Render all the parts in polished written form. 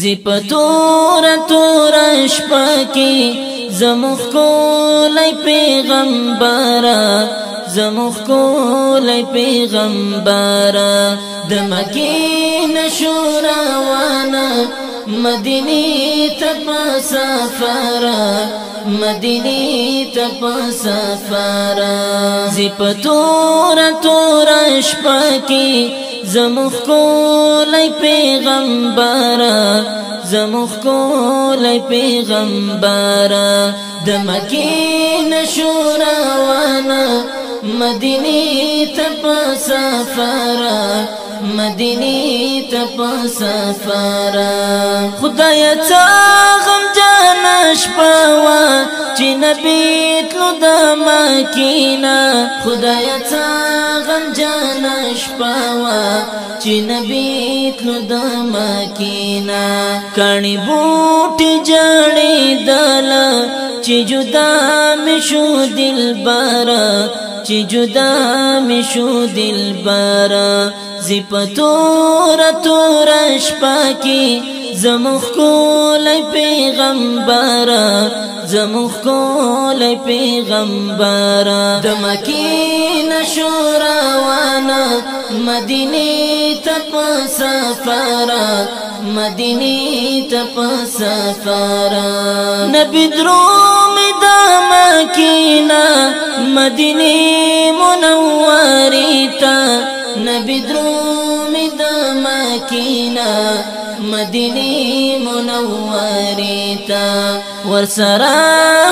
زپتور تور شپکی زمخ کولی پیغمبرا زمخ کولی پیغمبرا دمکین شوراوانا مدینی تپا سفارا مدینی تپا سفارا زپتور تور شپکی زمخ کولی پیغمبرا زمخ کولی پیغمبرا دمکین شوراوانا مدینی تپا سفارا مدینی تپا سفارا خدای تا غم جانا شپاوا چی نبی تلو دا مکینا خدای تا غم جانا شپاوا چی نبی تلو دا مکینا کانی بوٹی جاڑی دالا چی جدا مشو دل بارا چی جدا مشو دل بارا زپتور تور شپکی زمخ کولی پیغمبرا زمخ کولی پیغمبرا دمکین شوراوانا مدینی تپا سفارا مدینی تپا سفارا نبی دروم دمکینا مدینی منوری تا نبی دروم دمکینا مدینی منوری تا ورسرا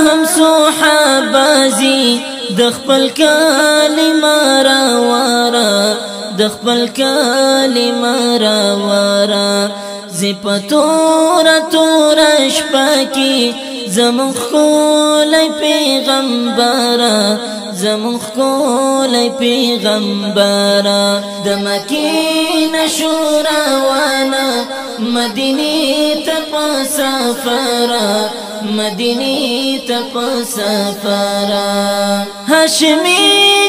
هم صحابازی دخپل کلمه راوارا دخپل کلمه راوارا زپتور تور شپکی زمخ کولی پیغمبرا زمخ کولی پیغمبرا دمکین شوراوانا مدینی تپا سفارا مدینی تپا سفارا هاشمی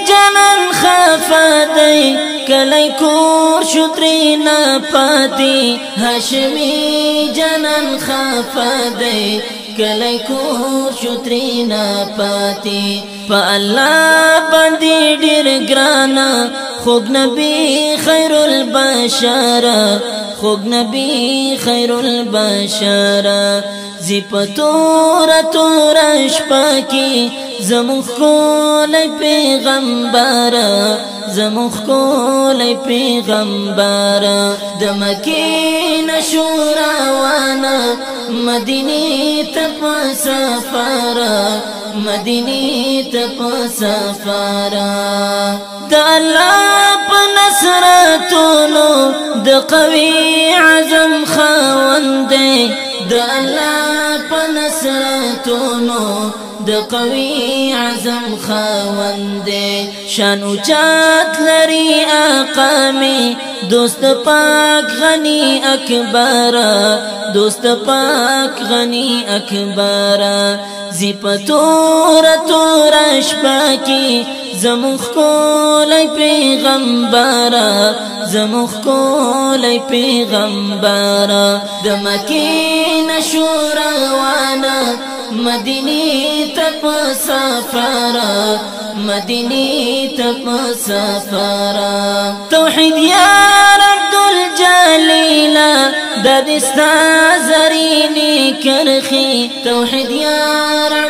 جنن خفادی کلی کور شترینا پاتی هاشمی جنن خفادی کلی کور شترینا پاتی پا اللہ بندی ډیر گرانا خوب نبی خیر البشارا خوب نبی خیر البشارا زپتور تور شپکی زمخ کولی پیغمبرا زمخ کولی پیغمبرا دمکین شوراوانا مدینی تپا سفارا مدینی تپا سفارا دا اللہ پا نصرتونو دا قوی عزم خواندے دا اللہ پا نصرتونو دا قوی عزم خواندے شان اوچات لری آقامی دوست پاک غنی اکبارا دوست پاک غنی اکبارا زپتور تور شپکی زمخ کولی پیغمبرا زمخ کولی پیغمبرا دمکین شوراوانا مدینی تپا سفارا مدینی تپا سفارا توحید یا رب الجلیلا دادستا زرینی کرخی توحید یا رب